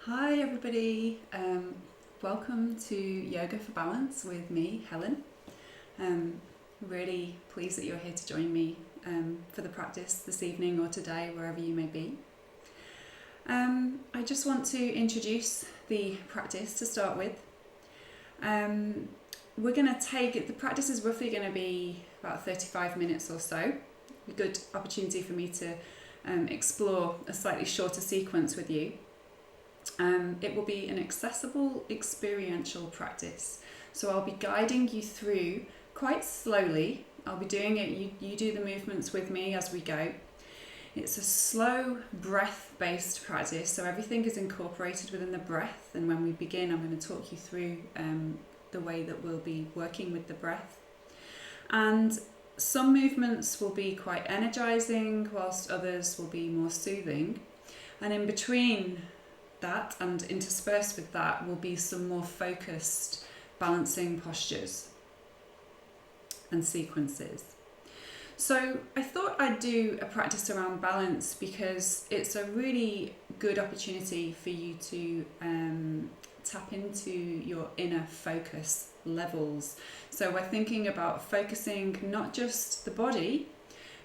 Hi everybody, welcome to Yoga for Balance with me, Helen. Really pleased that you're here to join me for the practice this evening or today, wherever you may be. I just want to introduce the practice to start with. We're going to take, the practice is roughly going to be about 35 minutes or so. A good opportunity for me to explore a slightly shorter sequence with you. It will be an accessible experiential practice. So I'll be guiding you through quite slowly. I'll be doing it, you do the movements with me as we go. It's a slow breath-based practice, so everything is incorporated within the breath. And when we begin, I'm going to talk you through the way that we'll be working with the breath. And some movements will be quite energizing, whilst others will be more soothing. And in between that and interspersed with that will be some more focused balancing postures and sequences. So I thought I'd do a practice around balance because it's a really good opportunity for you to tap into your inner focus levels. So we're thinking about focusing not just the body,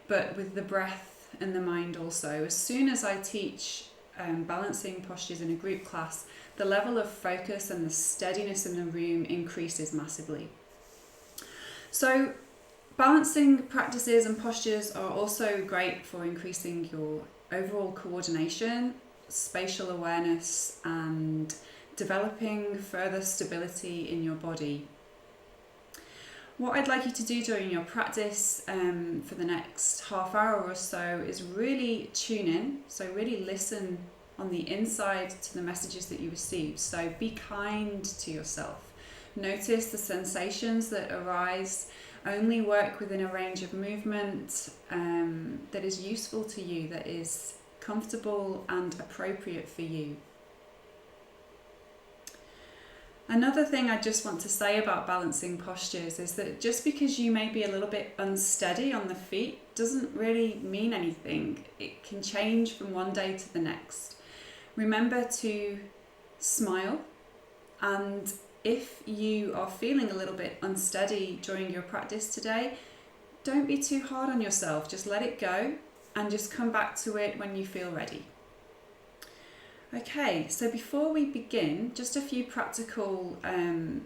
but with the breath and the mind also. As soon as I teach balancing postures in a group class, the level of focus and the steadiness in the room increases massively. So balancing practices and postures are also great for increasing your overall coordination, spatial awareness, and developing further stability in your body. What I'd like you to do during your practice for the next half hour or so is really tune in. So really listen on the inside to the messages that you receive. So be kind to yourself. Notice the sensations that arise. Only work within a range of movement that is useful to you, that is comfortable and appropriate for you. Another thing I just want to say about balancing postures is that just because you may be a little bit unsteady on the feet doesn't really mean anything. It can change from one day to the next. Remember to smile, and if you are feeling a little bit unsteady during your practice today, don't be too hard on yourself. Just let it go and just come back to it when you feel ready. Okay, so before we begin, just a few practical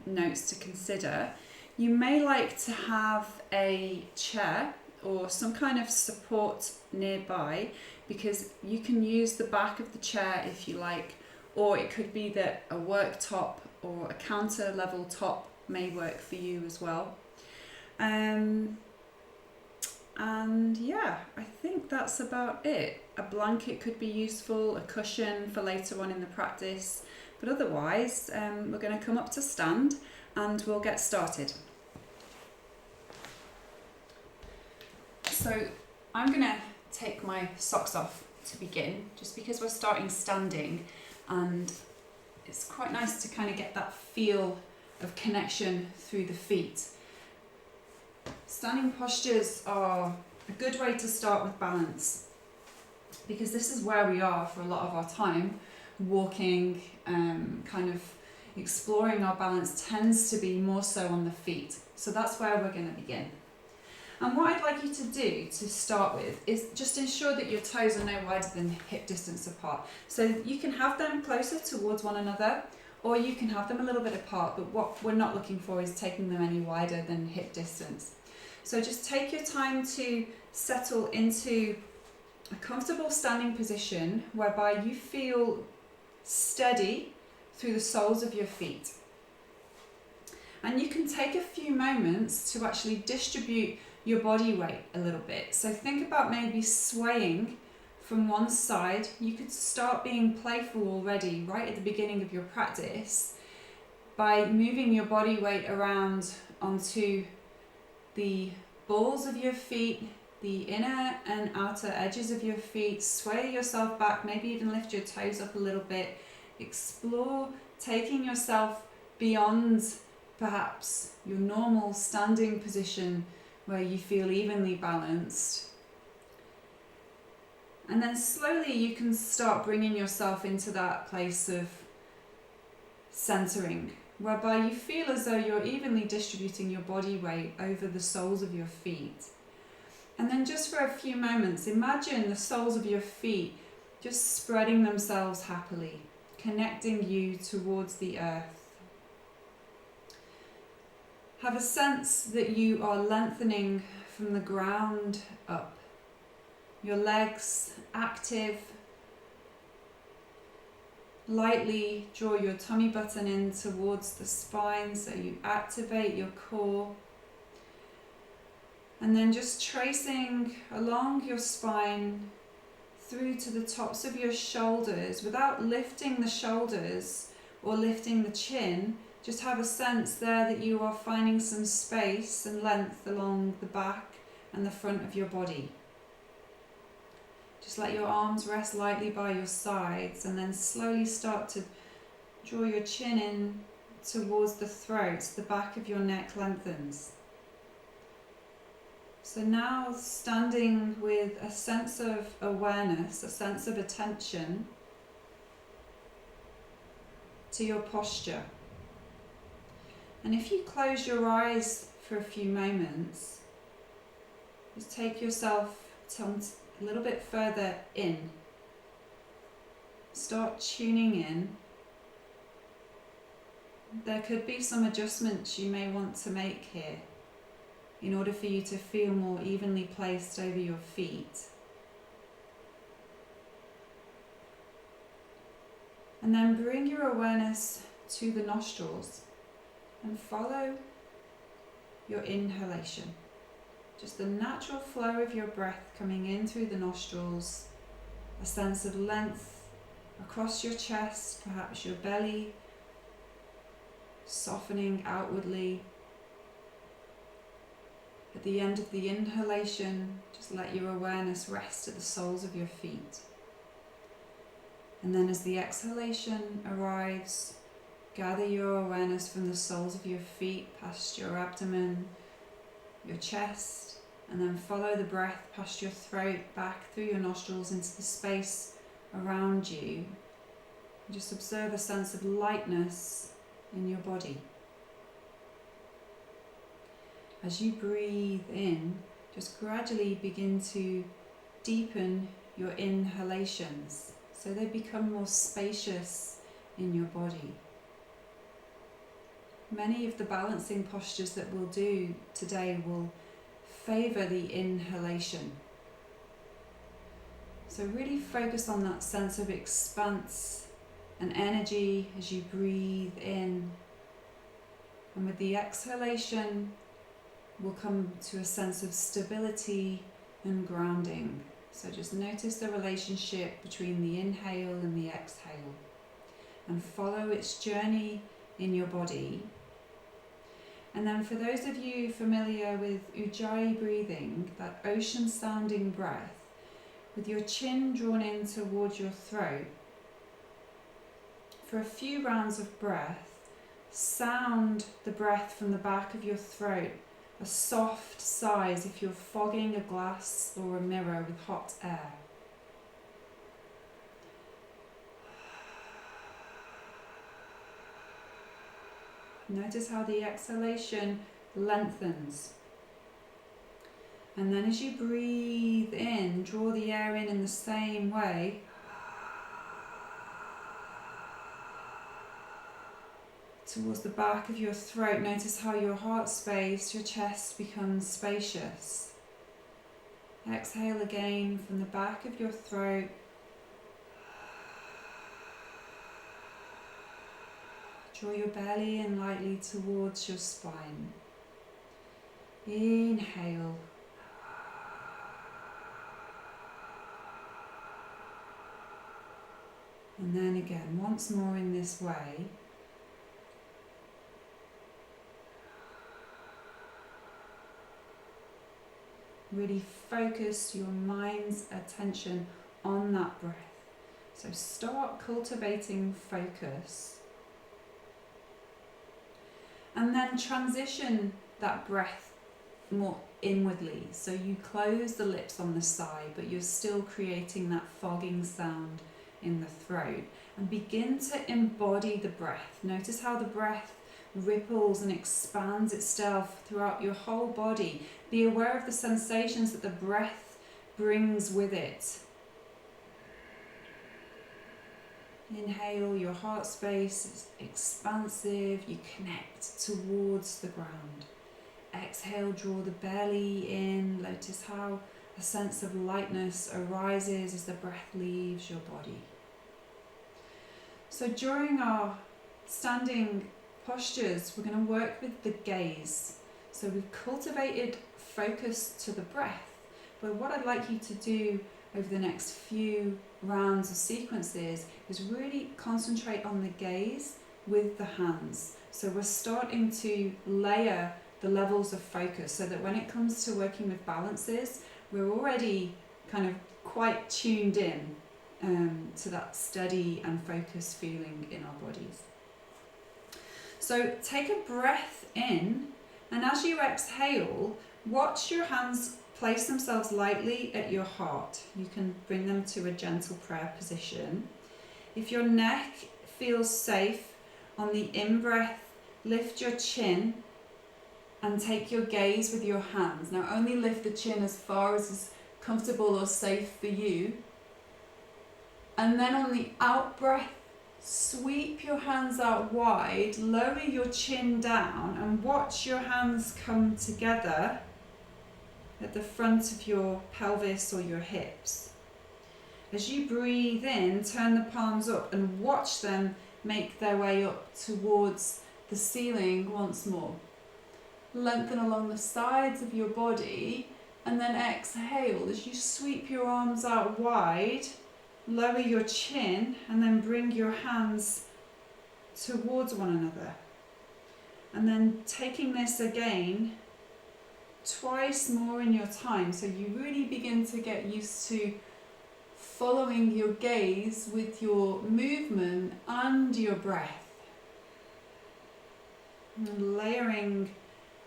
notes to consider. You may like to have a chair or some kind of support nearby, because you can use the back of the chair if you like, or it could be that a worktop or a counter level top may work for you as well. And yeah, I think that's about it. A blanket could be useful, a cushion for later on in the practice, but otherwise we're going to come up to stand and we'll get started. So I'm going to take my socks off to begin, just because we're starting standing, and it's quite nice to kind of get that feel of connection through the feet. Standing postures are a good way to start with balance, because this is where we are for a lot of our time. Walking, kind of exploring our balance tends to be more so on the feet. So that's where we're going to begin. And what I'd like you to do to start with is just ensure that your toes are no wider than hip distance apart. So you can have them closer towards one another, or you can have them a little bit apart, but what we're not looking for is taking them any wider than hip distance. So just take your time to settle into a comfortable standing position whereby you feel steady through the soles of your feet. And you can take a few moments to actually distribute your body weight a little bit. So think about maybe swaying from one side. You could start being playful already right at the beginning of your practice by moving your body weight around onto the balls of your feet, the inner and outer edges of your feet. Sway yourself back, maybe even lift your toes up a little bit. Explore taking yourself beyond perhaps your normal standing position where you feel evenly balanced, And then slowly you can start bringing yourself into that place of centering, whereby you feel as though you're evenly distributing your body weight over the soles of your feet. And then just for a few moments, imagine the soles of your feet just spreading themselves happily, connecting you towards the earth. Have a sense that you are lengthening from the ground up. Your legs active. Lightly draw your tummy button in towards the spine so you activate your core. And then just tracing along your spine through to the tops of your shoulders without lifting the shoulders or lifting the chin. Just have a sense there that you are finding some space and length along the back and the front of your body. Just let your arms rest lightly by your sides and then slowly start to draw your chin in towards the throat, the back of your neck lengthens. So now standing with a sense of awareness, a sense of attention to your posture. And if you close your eyes for a few moments, just take yourself a little bit further in. Start tuning in. There could be some adjustments you may want to make here in order for you to feel more evenly placed over your feet. And then bring your awareness to the nostrils and follow your inhalation. Just the natural flow of your breath coming in through the nostrils, a sense of length across your chest, perhaps your belly, softening outwardly. At the end of the inhalation, just let your awareness rest at the soles of your feet. And then as the exhalation arrives, gather your awareness from the soles of your feet past your abdomen, your chest, and then follow the breath past your throat, back through your nostrils into the space around you. And just observe a sense of lightness in your body. As you breathe in, just gradually begin to deepen your inhalations so they become more spacious in your body. Many of the balancing postures that we'll do today will favour the inhalation. So really focus on that sense of expanse and energy as you breathe in. And with the exhalation, we'll come to a sense of stability and grounding. So just notice the relationship between the inhale and the exhale and follow its journey in your body. And then for those of you familiar with Ujjayi breathing, that ocean sounding breath, with your chin drawn in towards your throat, for a few rounds of breath, sound the breath from the back of your throat, a soft sigh as if you're fogging a glass or a mirror with hot air. Notice how the exhalation lengthens. And then as you breathe in, draw the air in the same way. Towards the back of your throat, notice how your heart space, your chest becomes spacious. Exhale again from the back of your throat. Draw your belly in lightly towards your spine. Inhale. And then again, once more in this way. Really focus your mind's attention on that breath. So start cultivating focus. And then transition that breath more inwardly. So you close the lips on the side, but you're still creating that fogging sound in the throat. And begin to embody the breath. Notice how the breath ripples and expands itself throughout your whole body. Be aware of the sensations that the breath brings with it. Inhale, your heart space is expansive, you connect towards the ground. Exhale, draw the belly in. Notice how a sense of lightness arises as the breath leaves your body. So during our standing postures, we're going to work with the gaze. So we've cultivated focus to the breath, but what I'd like you to do over the next few rounds of sequences is really concentrate on the gaze with the hands. So we're starting to layer the levels of focus so that when it comes to working with balances, we're already kind of quite tuned in to that steady and focused feeling in our bodies. So take a breath in, and as you exhale, watch your hands place themselves lightly at your heart. You can bring them to a gentle prayer position. If your neck feels safe, on the in-breath, lift your chin and take your gaze with your hands. Now only lift the chin as far as is comfortable or safe for you. And then on the out-breath, sweep your hands out wide, lower your chin down and watch your hands come together at the front of your pelvis or your hips. As you breathe in, turn the palms up and watch them make their way up towards the ceiling once more. Lengthen along the sides of your body and then exhale as you sweep your arms out wide, lower your chin and then bring your hands towards one another. And then taking this again twice more in your time, so you really begin to get used to following your gaze with your movement and your breath. And layering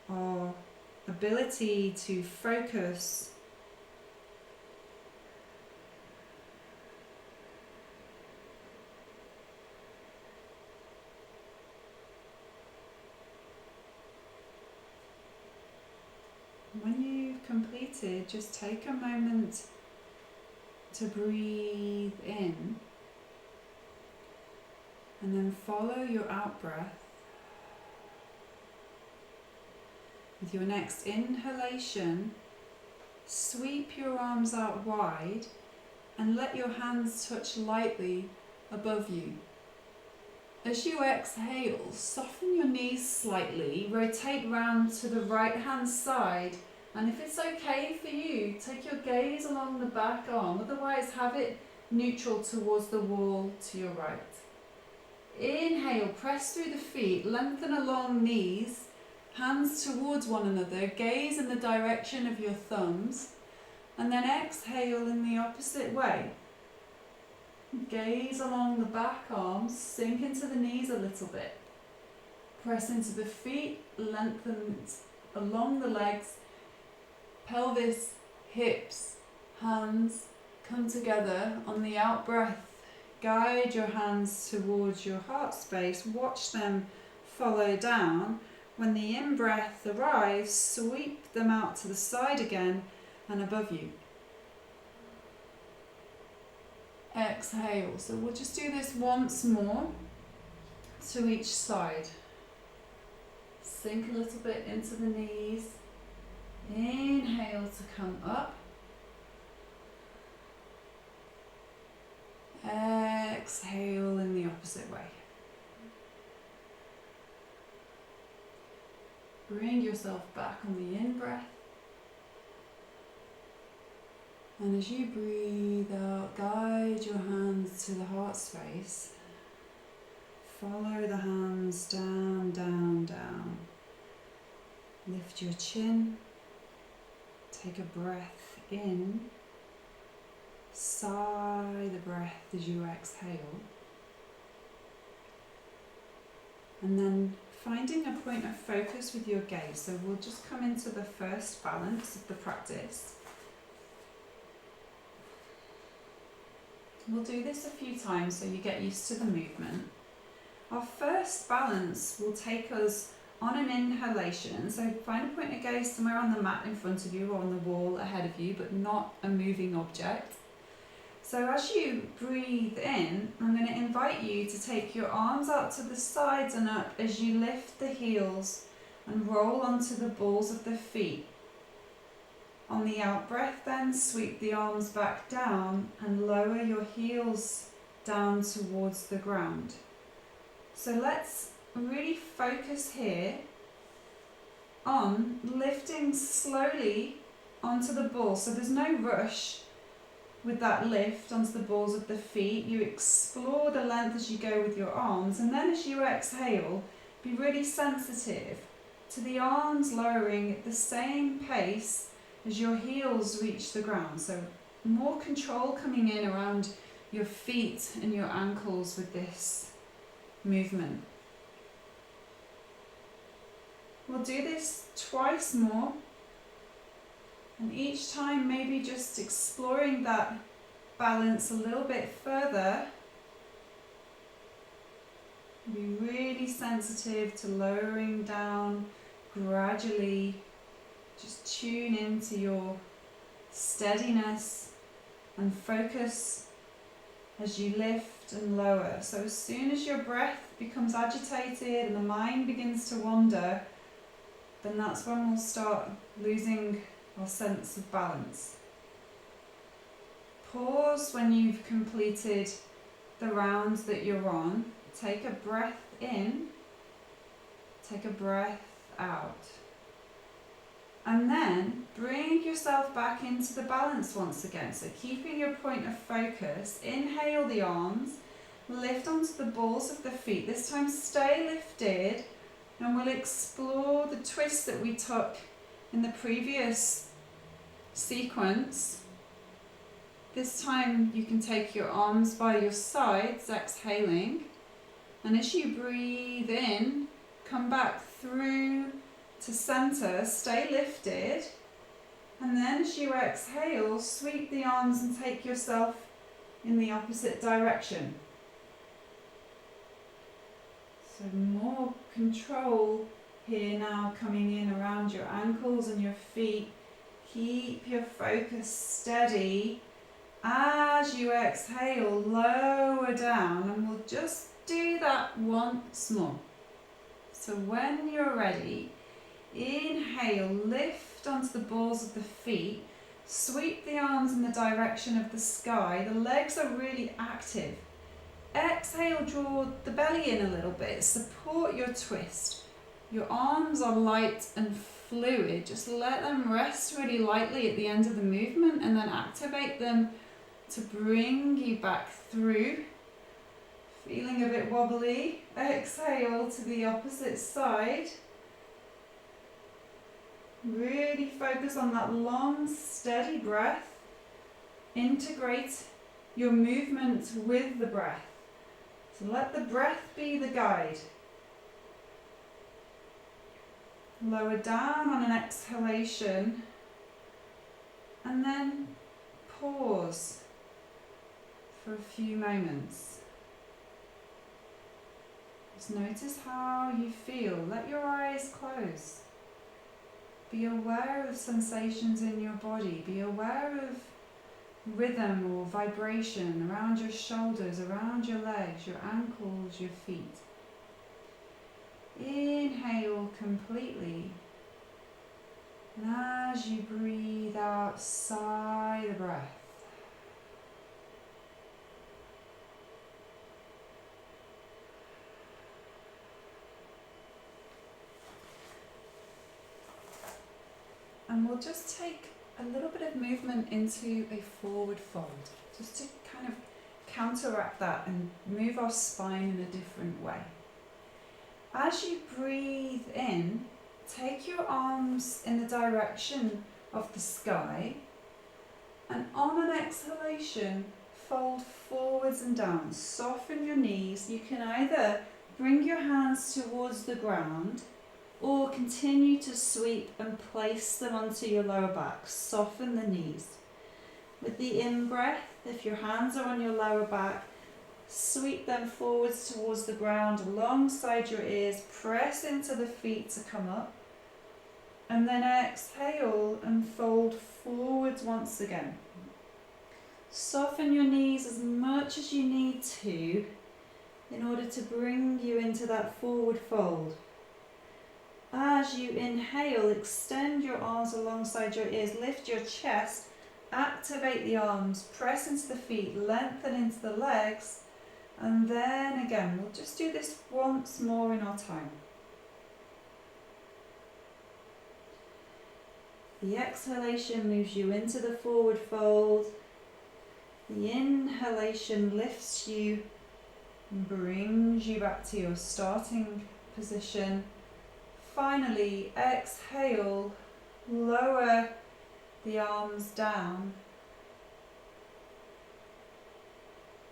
our ability to focus when you've completed, just take a moment to breathe in and then follow your out breath with your next inhalation. Sweep your arms out wide and let your hands touch lightly above you. As you exhale, soften your knees slightly, rotate round to the right hand side, and if it's okay for you, take your gaze along the back arm, otherwise have it neutral towards the wall to your right. Inhale, press through the feet, lengthen along knees, hands towards one another, gaze in the direction of your thumbs, and then exhale in the opposite way. Gaze along the back arms, sink into the knees a little bit. Press into the feet, lengthen along the legs, pelvis, hips, hands come together. On the out breath, guide your hands towards your heart space, watch them follow down. When the in breath arrives, sweep them out to the side again and above you. Exhale. So we'll just do this once more to each side. Sink a little bit into the knees. Inhale to come up. Exhale in the opposite way. Bring yourself back on the in-breath. And as you breathe out, guide your hands to the heart space. Follow the hands down, down, down. Lift your chin. Take a breath in. Sigh the breath as you exhale. And then finding a point of focus with your gaze. So we'll just come into the first balance of the practice. We'll do this a few times so you get used to the movement. Our first balance will take us on an inhalation. So find a point of gaze somewhere on the mat in front of you or on the wall ahead of you, but not a moving object. So as you breathe in, I'm going to invite you to take your arms out to the sides and up as you lift the heels and roll onto the balls of the feet. On the out breath then, sweep the arms back down and lower your heels down towards the ground. So let's really focus here on lifting slowly onto the balls. So there's no rush with that lift onto the balls of the feet. You explore the length as you go with your arms, and then as you exhale, be really sensitive to the arms lowering at the same pace as your heels reach the ground. So more control coming in around your feet and your ankles with this movement. We'll do this twice more, and each time maybe just exploring that balance a little bit further. Be really sensitive to lowering down gradually. Just tune into your steadiness and focus as you lift and lower. So as soon as your breath becomes agitated and the mind begins to wander, then that's when we'll start losing our sense of balance. Pause when you've completed the rounds that you're on. Take a breath in, take a breath out. And then bring yourself back into the balance once again. So keeping your point of focus, inhale the arms, lift onto the balls of the feet. This time stay lifted, and we'll explore the twist that we took in the previous sequence. This time you can take your arms by your sides, exhaling, and as you breathe in, come back through to center, stay lifted, and then as you exhale, sweep the arms and take yourself in the opposite direction. So more control here now coming in around your ankles and your feet. Keep your focus steady. As you exhale, lower down, and we'll just do that once more. So when you're ready, inhale, lift onto the balls of the feet, sweep the arms in the direction of the sky. The legs are really active. Exhale, draw the belly in a little bit, support your twist. Your arms are light and fluid. Just let them rest really lightly at the end of the movement, and then activate them to bring you back through. Feeling a bit wobbly, exhale to the opposite side. Really focus on that long, steady breath. Integrate your movement with the breath. So let the breath be the guide. Lower down on an exhalation, and then pause for a few moments. Just notice how you feel. Let your eyes close. Be aware of sensations in your body. Be aware of rhythm or vibration around your shoulders, around your legs, your ankles, your feet. Inhale completely. And as you breathe out, sigh the breath. And we'll just take a little bit of movement into a forward fold, just to kind of counteract that and move our spine in a different way. As you breathe in, take your arms in the direction of the sky, and on an exhalation, fold forwards and down. Soften your knees. You can either bring your hands towards the ground or continue to sweep and place them onto your lower back. Soften the knees. With the in-breath, if your hands are on your lower back, sweep them forwards towards the ground alongside your ears. Press into the feet to come up. And then exhale and fold forwards once again. Soften your knees as much as you need to in order to bring you into that forward fold. As you inhale, extend your arms alongside your ears, lift your chest, activate the arms, press into the feet, lengthen into the legs, and then again, we'll just do this once more in our time. The exhalation moves you into the forward fold. The inhalation lifts you and brings you back to your starting position. Finally, exhale, lower the arms down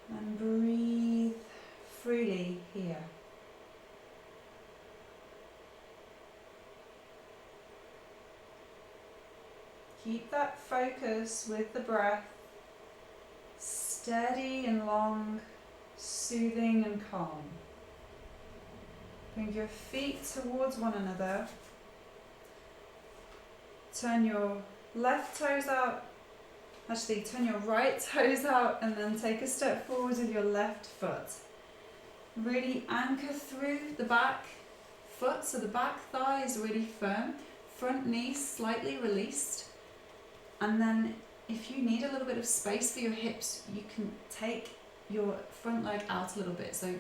and breathe freely here. Keep that focus with the breath, steady and long, soothing and calm. Bring your feet towards one another. Turn your left toes out. Actually, turn your right toes out and then take a step forward with your left foot. Really anchor through the back foot, so the back thigh is really firm. Front knee slightly released. And then if you need a little bit of space for your hips, you can take your front leg out a little bit. So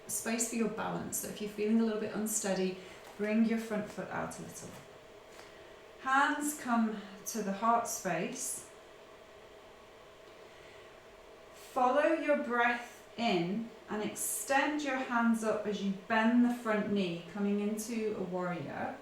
space for your balance. So if you're feeling a little bit unsteady, bring your front foot out a little. Hands come to the heart space. Follow your breath in and extend your hands up as you bend the front knee, coming into a warrior.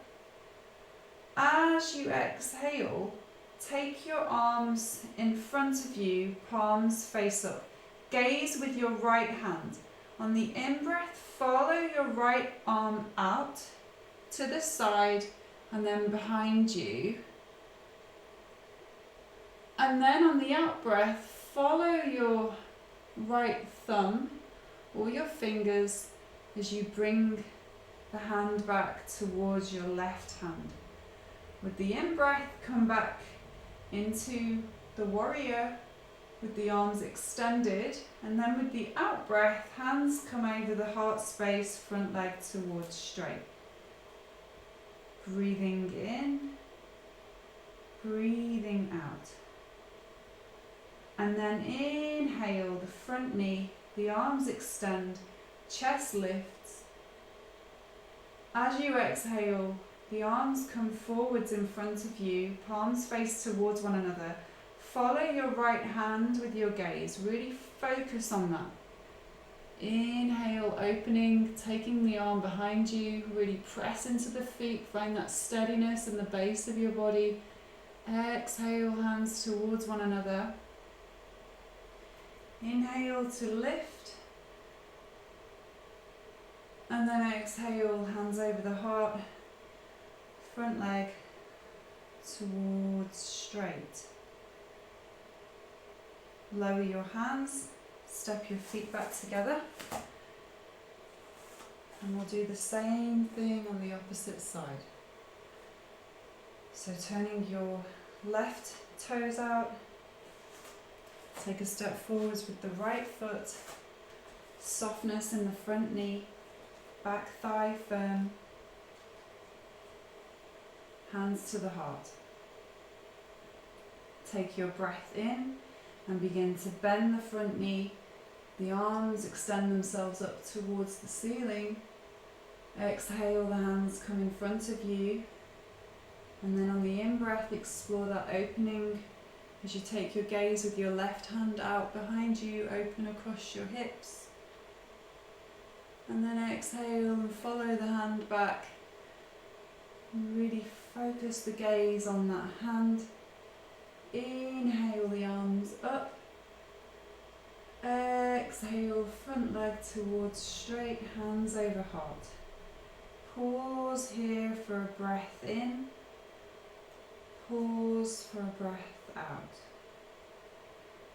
As you exhale, take your arms in front of you, palms face up. Gaze with your right hand. On the in-breath, follow your right arm out to the side and then behind you. And then on the out-breath, follow your right thumb or your fingers as you bring the hand back towards your left hand. With the in-breath, come back into the warrior with the arms extended, and then with the out-breath, hands come over the heart space, front leg towards straight. Breathing in, breathing out. And then inhale, the front knee, the arms extend, chest lifts. As you exhale, the arms come forwards in front of you, palms face towards one another. Follow your right hand with your gaze. Really focus on that. Inhale, opening, taking the arm behind you. Really press into the feet. Find that steadiness in the base of your body. Exhale, hands towards one another. Inhale to lift. And then exhale, hands over the heart. Front leg towards straight. Lower your hands, step your feet back together, and we'll do the same thing on the opposite side. So turning your left toes out, take a step forwards with the right foot, softness in the front knee, back thigh firm, hands to the heart. Take your breath in and begin to bend the front knee. The arms extend themselves up towards the ceiling. Exhale, the hands come in front of you. And then on the in-breath, explore that opening as you take your gaze with your left hand out behind you, open across your hips. And then exhale and follow the hand back. Really focus the gaze on that hand. Inhale the arms up. Exhale, front leg towards straight, hands over heart. Pause here for a breath in. Pause for a breath out.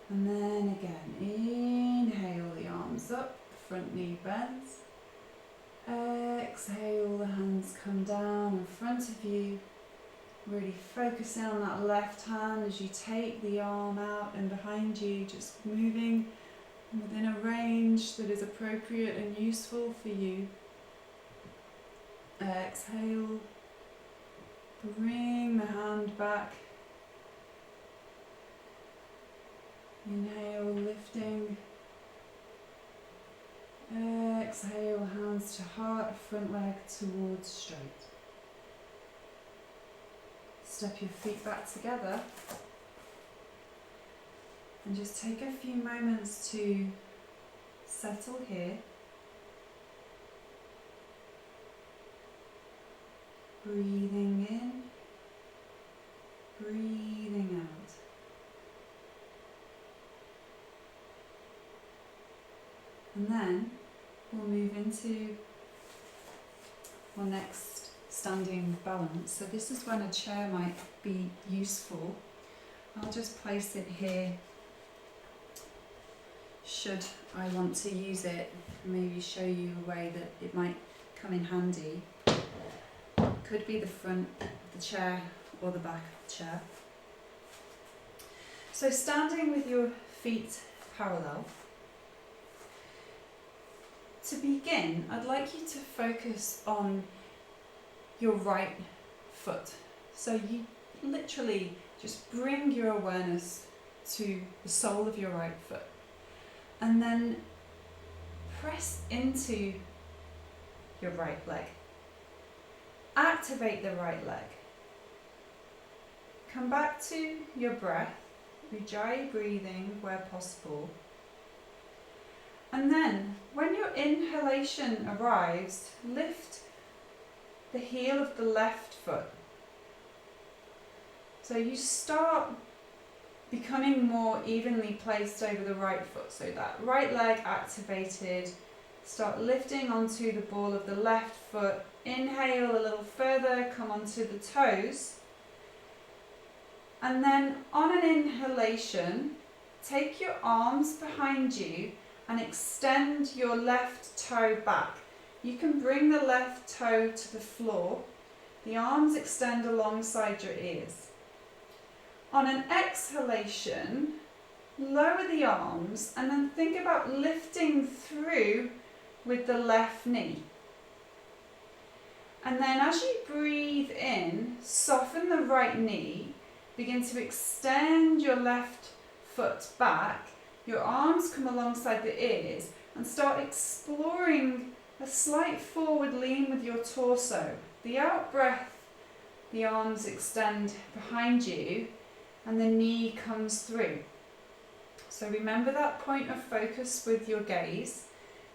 And then again, inhale the arms up, front knee bends. Exhale, the hands come down in front of you. Really focusing on that left hand as you take the arm out and behind you, just moving within a range that is appropriate and useful for you. Exhale, bring the hand back. Inhale, lifting. Exhale, hands to heart, front leg towards straight. Step your feet back together and just take a few moments to settle here. Breathing in, breathing out. And then we'll move into our next standing balance. So this is when a chair might be useful. I'll just place it here should I want to use it, maybe show you a way that it might come in handy. Could be the front of the chair or the back of the chair. So standing with your feet parallel. To begin, I'd like you to focus on your right foot. So you literally just bring your awareness to the sole of your right foot. And then press into your right leg. Activate the right leg. Come back to your breath, Ujjayi breathing where possible. And then, when your inhalation arrives, lift the heel of the left foot. So you start becoming more evenly placed over the right foot. So that right leg activated. Start lifting onto the ball of the left foot. Inhale a little further, come onto the toes. And then on an inhalation, take your arms behind you and extend your left toe back. You can bring the left toe to the floor. The arms extend alongside your ears. On an exhalation, lower the arms and then think about lifting through with the left knee. And then as you breathe in, soften the right knee. Begin to extend your left foot back. Your arms come alongside the ears and start exploring a slight forward lean with your torso. The out breath, the arms extend behind you and the knee comes through. So remember that point of focus with your gaze.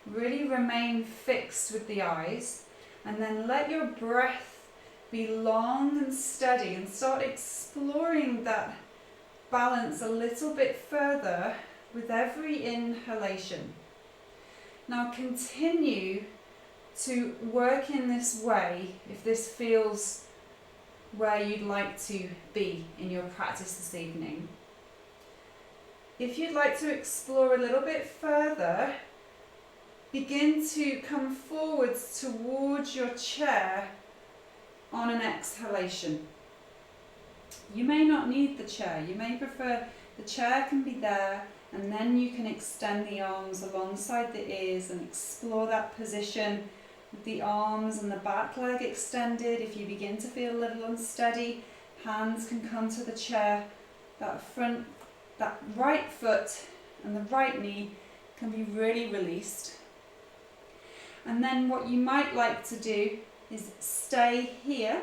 Really remain fixed with the eyes and then let your breath be long and steady and start exploring that balance a little bit further with every inhalation. Now continue to work in this way if this feels where you'd like to be in your practice this evening. If you'd like to explore a little bit further, begin to come forwards towards your chair on an exhalation. You may not need the chair. You may prefer the chair can be there and then you can extend the arms alongside the ears and explore that position with the arms and the back leg extended. If you begin to feel a little unsteady, hands can come to the chair. That right foot and the right knee can be really released. And then what you might like to do is stay here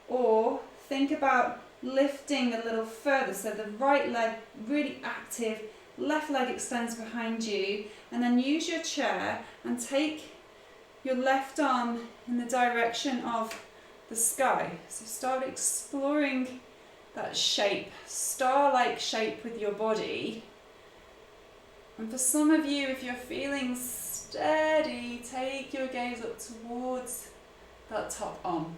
or think about lifting a little further. So the right leg really active, left leg extends behind you, and then use your chair and take your left arm in the direction of the sky. So start exploring that shape, star-like shape with your body. And for some of you, if you're feeling steady, take your gaze up towards that top arm.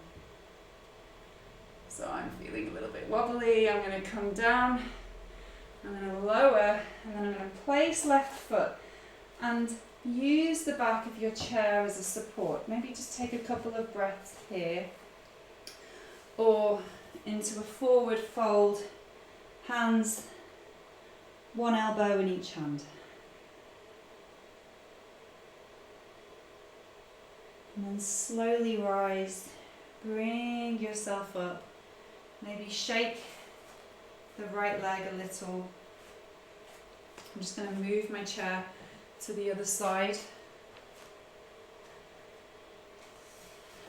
So I'm feeling a little bit wobbly. I'm going to come down. I'm going to lower, and then I'm going to place left foot and use the back of your chair as a support. Maybe just take a couple of breaths here, or into a forward fold, hands, one elbow in each hand. And then slowly rise, bring yourself up, maybe shake the right leg a little. I'm just going to move my chair to the other side,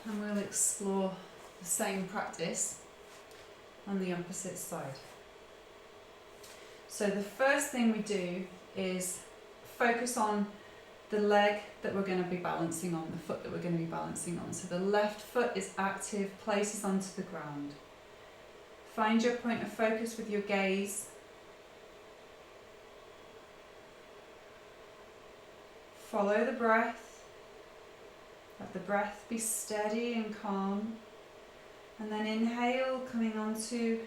and we'll explore the same practice on the opposite side. So the first thing we do is focus on the leg that we're going to be balancing on, the foot that we're going to be balancing on. So the left foot is active, places onto the ground. Find your point of focus with your gaze. Follow the breath. Let the breath be steady and calm. And then inhale, coming onto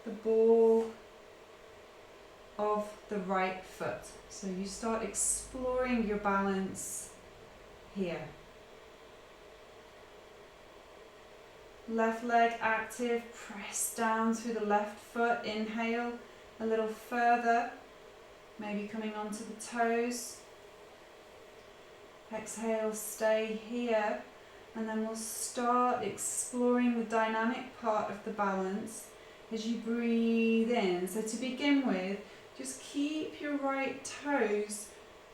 the ball of the right foot. So you start exploring your balance here. Left leg active, press down through the left foot. Inhale a little further, maybe coming onto the toes. Exhale, stay here, and then we'll start exploring the dynamic part of the balance as you breathe in. So to begin with, just keep your right toes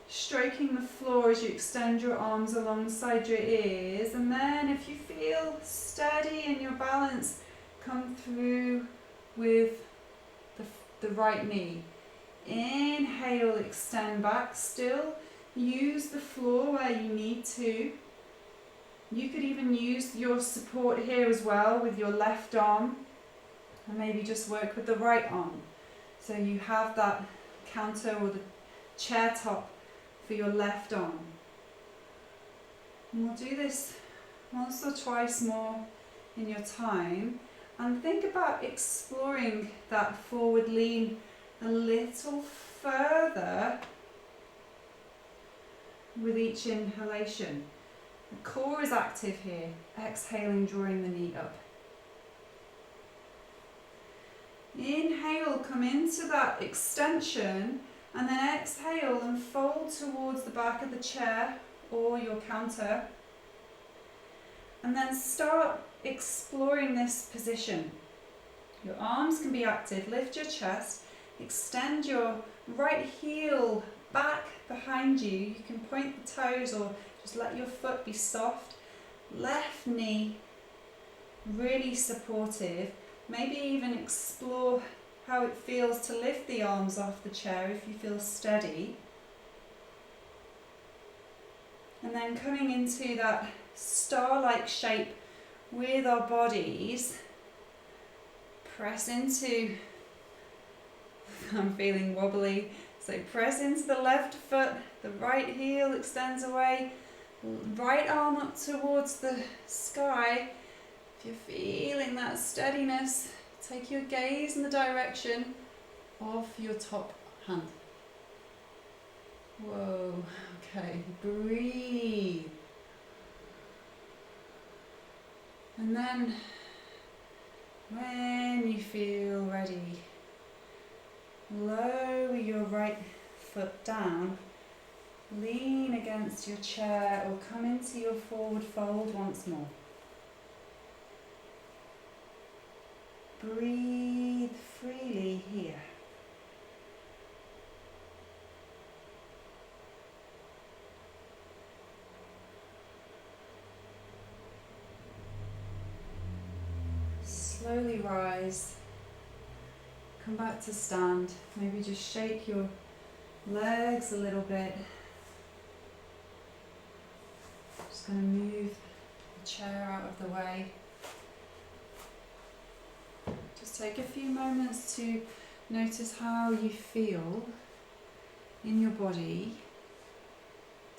stroking the floor as you extend your arms alongside your ears, and then if you feel steady in your balance, come through with the right knee. Inhale, extend back, still use the floor where you need to. You could even use your support here as well with your left arm, and maybe just work with the right arm. So you have that counter or the chair top for your left arm. And we'll do this once or twice more in your time, and think about exploring that forward lean a little further with each inhalation. The core is active here, exhaling, drawing the knee up. Inhale, come into that extension, and then exhale and fold towards the back of the chair or your counter. And then start exploring this position. Your arms can be active, lift your chest, extend your right heel back behind you. You can point the toes or just let your foot be soft. Left knee really supportive. Maybe even explore how it feels to lift the arms off the chair if you feel steady. And then coming into that star-like shape with our bodies, press into, I'm feeling wobbly, so press into the left foot, the right heel extends away, right arm up towards the sky. If you're feeling that steadiness, take your gaze in the direction of your top hand. Whoa, okay, breathe. And then, when you feel ready, lower your right foot down, lean against your chair or come into your forward fold once more. Breathe freely here. Slowly rise, come back to stand, maybe just shake your legs a little bit. Just going to move the chair out of the way. Just take a few moments to notice how you feel in your body.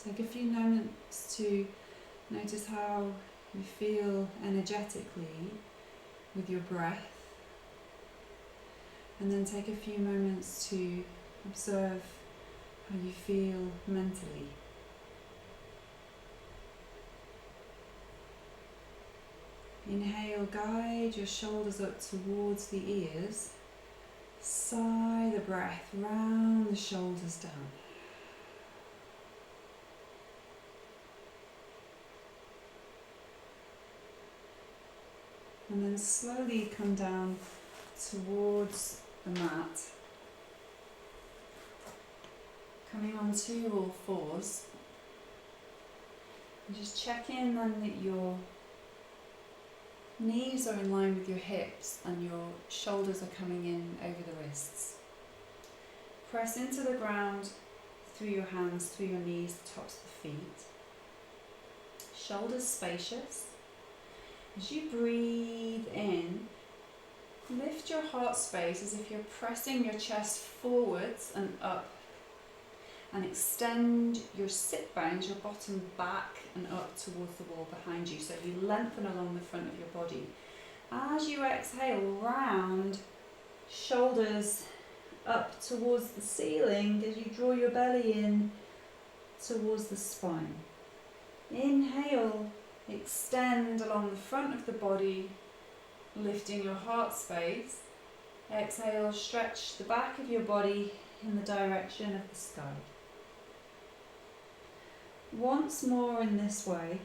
Take a few moments to notice how you feel energetically with your breath. And then take a few moments to observe how you feel mentally. Inhale, guide your shoulders up towards the ears. Sigh the breath round the shoulders down. And then slowly come down towards the mat. Coming onto all fours. And just check in then that your knees are in line with your hips and your shoulders are coming in over the wrists. Press into the ground through your hands, through your knees, the tops of the feet. Shoulders spacious. As you breathe in, lift your heart space as if you're pressing your chest forwards and up, and extend your sit bones, your bottom back and up towards the wall behind you, so you lengthen along the front of your body. As you exhale, round, shoulders up towards the ceiling as you draw your belly in towards the spine. Inhale, extend along the front of the body, lifting your heart space. Exhale, stretch the back of your body in the direction of the sky. Once more in this way.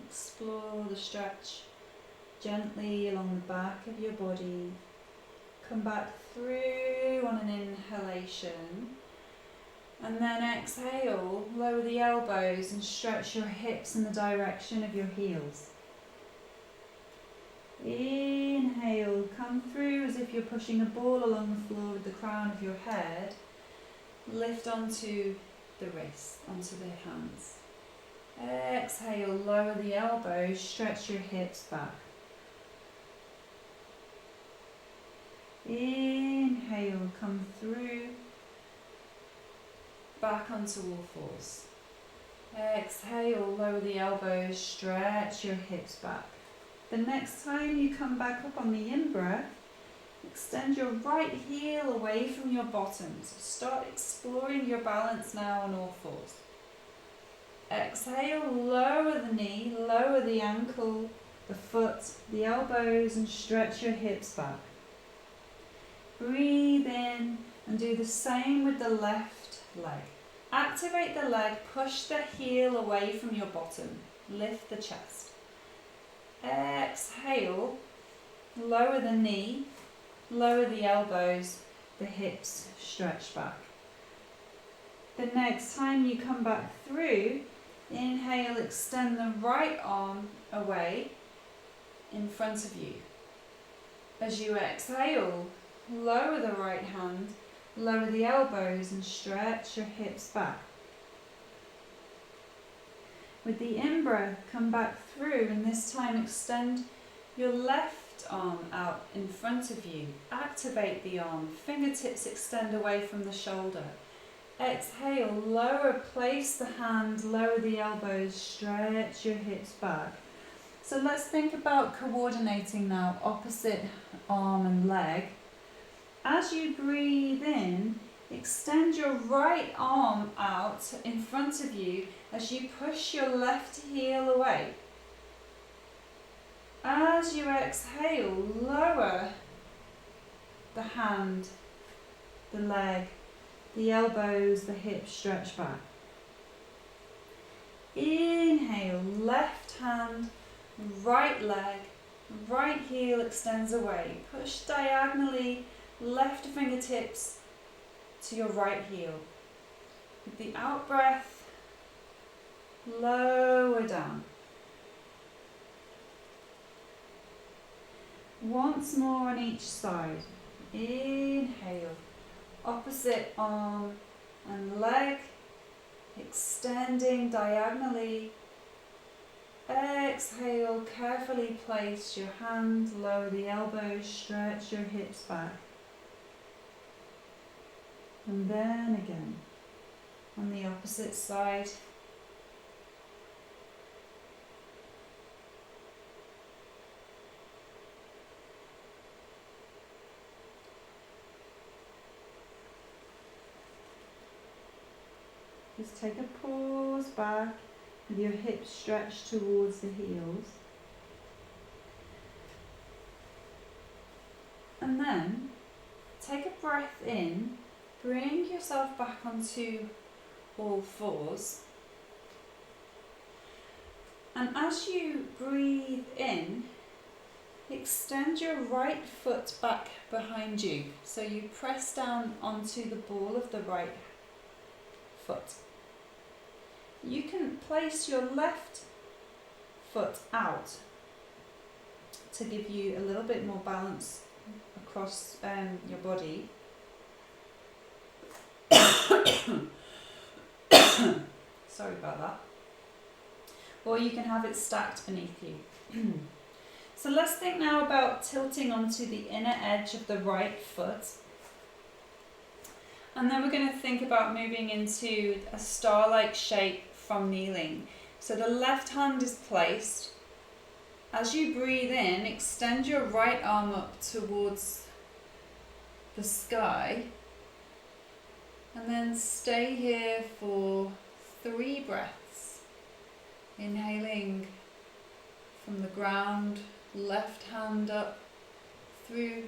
Explore the stretch gently along the back of your body. Come back through on an inhalation. And then exhale, lower the elbows and stretch your hips in the direction of your heels. Inhale, come through as if you're pushing a ball along the floor with the crown of your head. Lift onto the wrists, onto the hands. Exhale, lower the elbows, stretch your hips back. Inhale, come through, back onto all fours. Exhale, lower the elbows, stretch your hips back. The next time you come back up on the in-breath, extend your right heel away from your bottom. So start exploring your balance now on all fours. Exhale, lower the knee, lower the ankle, the foot, the elbows, and stretch your hips back. Breathe in and do the same with the left leg. Activate the leg, push the heel away from your bottom, lift the chest. Exhale, lower the knee, lower the elbows, the hips stretch back. The next time you come back through, inhale, extend the right arm away in front of you. As you exhale, lower the right hand, lower the elbows and stretch your hips back. With the in-breath, come back through and this time extend your left arm out in front of you. Activate the arm, fingertips extend away from the shoulder. Exhale, lower, place the hand, lower the elbows, stretch your hips back. So let's think about coordinating now, opposite arm and leg. As you breathe in, extend your right arm out in front of you as you push your left heel away. As you exhale, lower the hand, the leg, the elbows, the hips stretch back. Inhale, left hand, right leg, right heel extends away. Push diagonally, left fingertips to your right heel. With the out breath, lower down. Once more on each side. Inhale, opposite arm and leg, extending diagonally. Exhale, carefully place your hand, lower the elbows, stretch your hips back. And then again, on the opposite side. Just take a pause back with your hips stretched towards the heels. And then take a breath in, bring yourself back onto all fours. And as you breathe in, extend your right foot back behind you. So you press down onto the ball of the right foot. You can place your left foot out to give you a little bit more balance across your body. Sorry about that. Or you can have it stacked beneath you. So let's think now about tilting onto the inner edge of the right foot. And then we're going to think about moving into a star-like shape from kneeling. So the left hand is placed. As you breathe in, extend your right arm up towards the sky. And then stay here for 3 breaths. Inhaling from the ground, left hand up through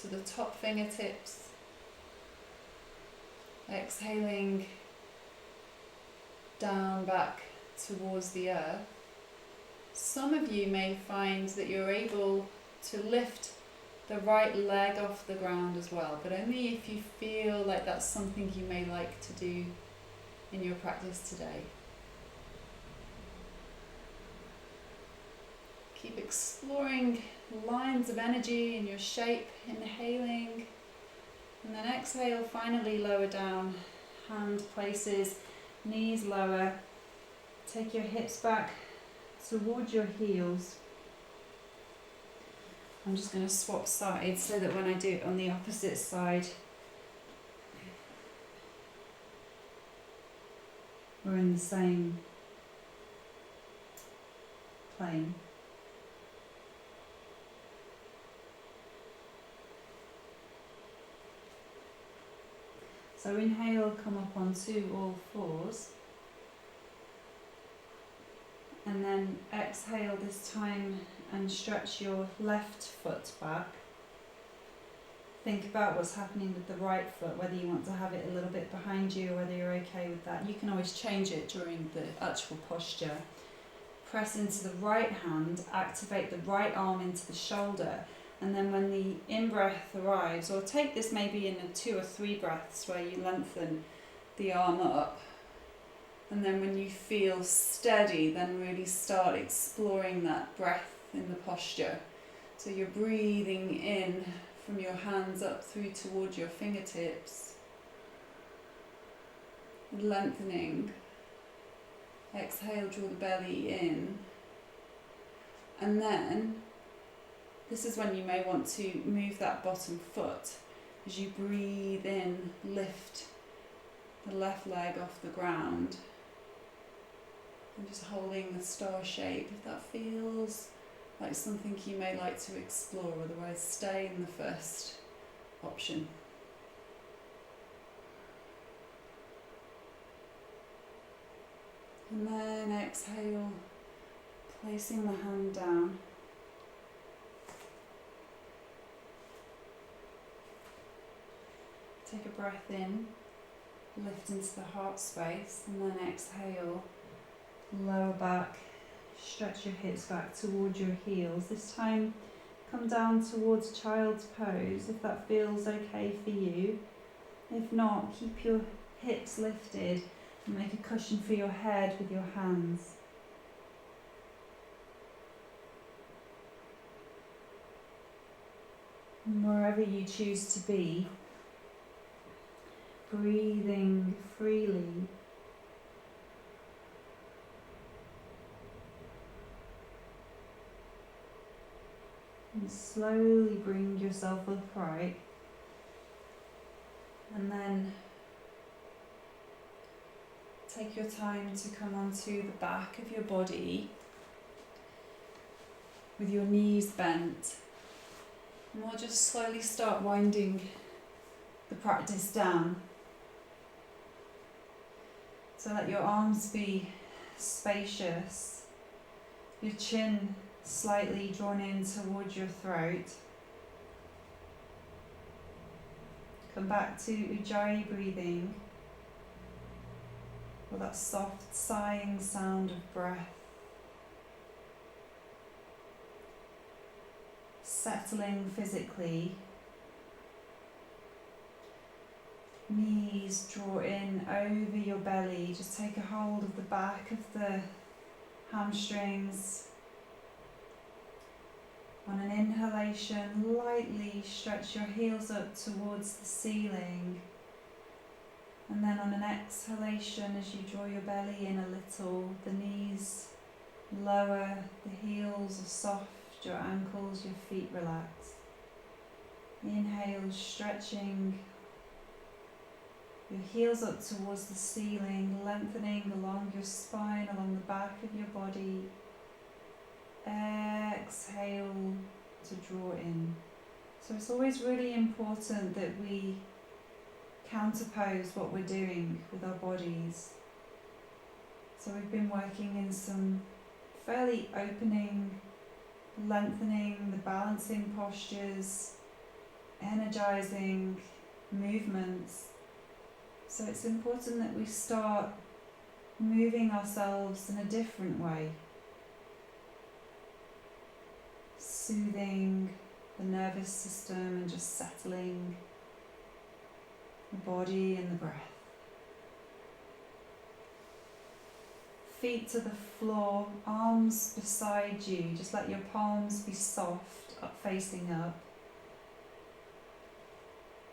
to the top fingertips. Exhaling down back towards the earth. Some of you may find that you're able to lift the right leg off the ground as well, but only if you feel like that's something you may like to do in your practice today. Keep exploring lines of energy in your shape, inhaling, and then exhale, finally lower down, hand places, knees lower, take your hips back towards your heels. I'm just going to swap sides so that when I do it on the opposite side, we're in the same plane. So inhale, come up onto all fours. And then exhale this time and stretch your left foot back. Think about what's happening with the right foot, whether you want to have it a little bit behind you or whether you're okay with that. You can always change it during the actual posture. Press into the right hand, activate the right arm into the shoulder, and then when the in-breath arrives, or take this maybe in 2 or 3 breaths where you lengthen the arm up, and then when you feel steady, then really start exploring that breath in the posture. So you're breathing in from your hands up through towards your fingertips, lengthening. Exhale, draw the belly in, and then this is when you may want to move that bottom foot. As you breathe in, lift the left leg off the ground. And just holding the star shape, if that feels like something you may like to explore, otherwise stay in the first option. And then exhale, placing the hand down. Take a breath in, lift into the heart space, and then exhale, lower back, stretch your hips back towards your heels. This time, come down towards child's pose if that feels okay for you. If not, keep your hips lifted and make a cushion for your head with your hands. And wherever you choose to be, breathing freely. And slowly bring yourself upright. And then take your time to come onto the back of your body with your knees bent. And we'll just slowly start winding the practice down. So let your arms be spacious, your chin slightly drawn in towards your throat. Come back to Ujjayi breathing, or that soft sighing sound of breath. Settling physically. Knees draw in over your belly. Just take a hold of the back of the hamstrings. On an inhalation, lightly stretch your heels up towards the ceiling. And then on an exhalation, as you draw your belly in a little, the knees lower, the heels are soft, your ankles, your feet relax. Inhale, stretching your heels up towards the ceiling, lengthening along your spine, along the back of your body. Exhale to draw in. So it's always really important that we counterpose what we're doing with our bodies. So we've been working in some fairly opening, lengthening, the balancing postures, energizing movements. So it's important that we start moving ourselves in a different way. Soothing the nervous system and just settling the body and the breath. Feet to the floor, arms beside you. Just let your palms be soft, up facing up.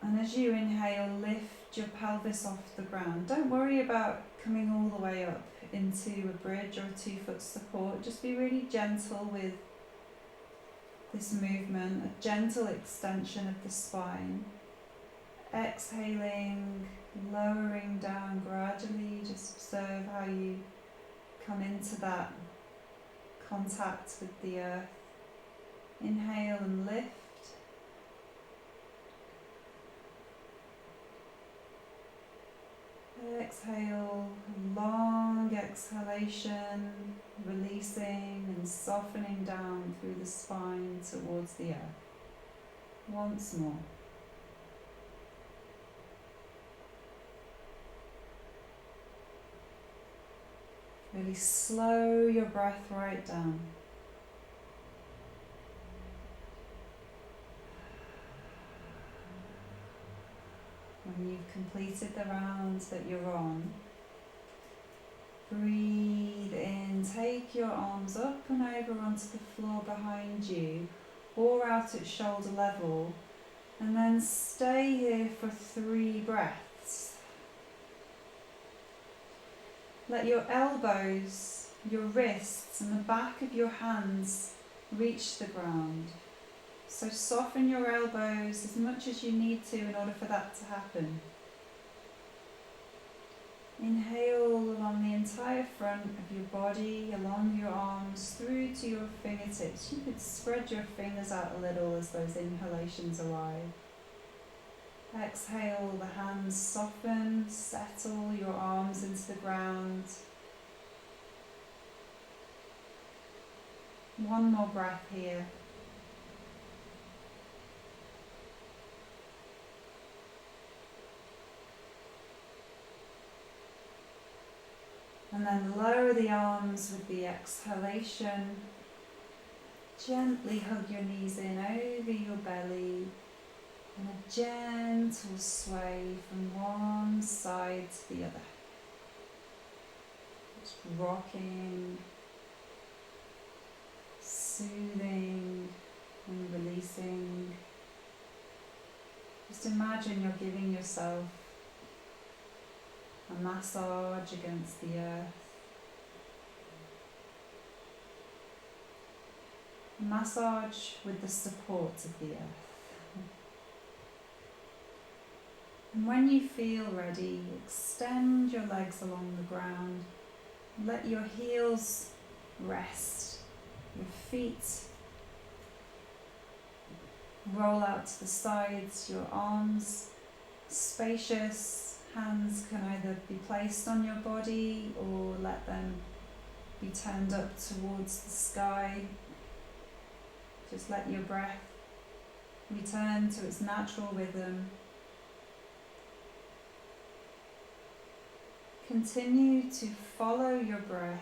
And as you inhale, lift your pelvis off the ground. Don't worry about coming all the way up into a bridge or a 2-foot support. Just be really gentle with this movement, a gentle extension of the spine. Exhaling, lowering down gradually. Just observe how you come into that contact with the earth. Inhale and lift. Exhale, long exhalation, releasing and softening down through the spine towards the earth. Once more. Really slow your breath right down. When you've completed the rounds that you're on, breathe in, take your arms up and over onto the floor behind you, or out at shoulder level, and then stay here for 3 breaths. Let your elbows, your wrists and the back of your hands reach the ground. So soften your elbows as much as you need to in order for that to happen. Inhale along the entire front of your body, along your arms, through to your fingertips. You could spread your fingers out a little as those inhalations arrive. Exhale, the hands soften, settle your arms into the ground. One more breath here. And then lower the arms with the exhalation. Gently hug your knees in over your belly. And a gentle sway from one side to the other. Just rocking, soothing and releasing. Just imagine you're giving yourself a massage against the earth. Massage with the support of the earth. And when you feel ready, extend your legs along the ground. Let your heels rest. Your feet roll out to the sides. Your arms spacious. Hands can either be placed on your body or let them be turned up towards the sky. Just let your breath return to its natural rhythm. Continue to follow your breath.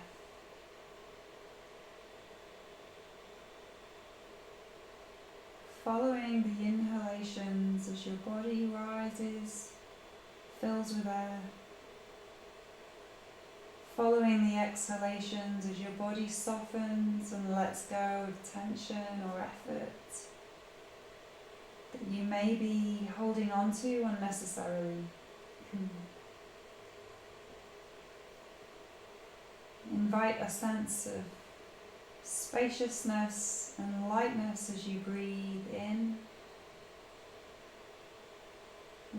Following the inhalations as your body rises, fills with air. Following the exhalations as your body softens and lets go of tension or effort that you may be holding on to unnecessarily. Invite a sense of spaciousness and lightness as you breathe in.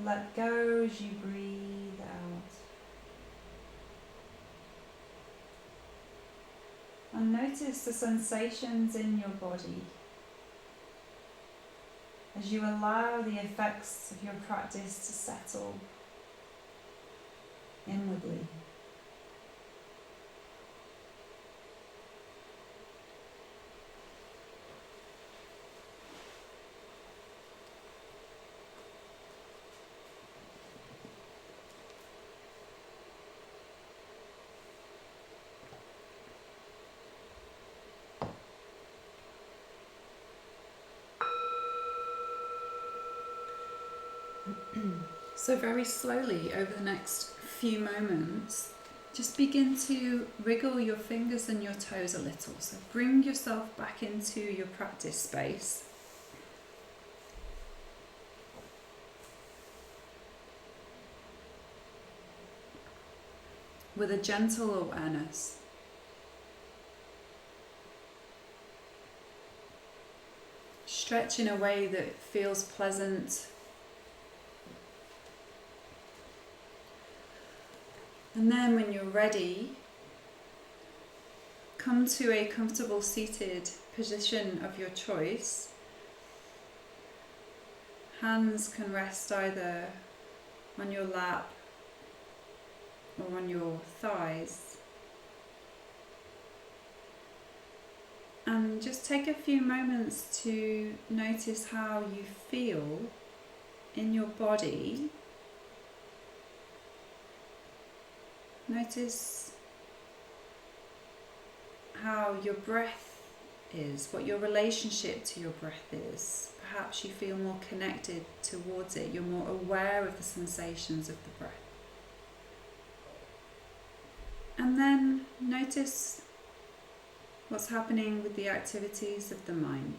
Let go as you breathe out. And notice the sensations in your body as you allow the effects of your practice to settle inwardly. So very slowly over the next few moments, just begin to wriggle your fingers and your toes a little. So bring yourself back into your practice space. With a gentle awareness. Stretch in a way that feels pleasant. And then when you're ready, come to a comfortable seated position of your choice. Hands can rest either on your lap or on your thighs. And just take a few moments to notice how you feel in your body. Notice how your breath is, what your relationship to your breath is. Perhaps you feel more connected towards it, you're more aware of the sensations of the breath. And then notice what's happening with the activities of the mind.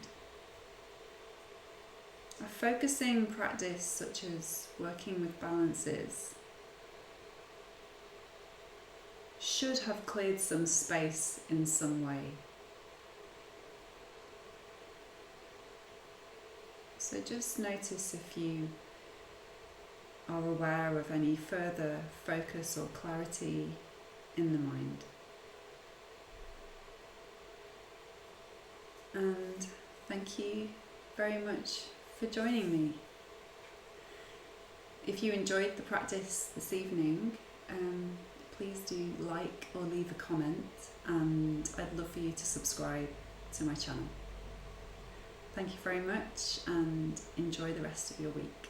A focusing practice such as working with balances should have cleared some space in some way. So just notice if you are aware of any further focus or clarity in the mind. And thank you very much for joining me. If you enjoyed the practice this evening, please do like or leave a comment, and I'd love for you to subscribe to my channel. Thank you very much and enjoy the rest of your week.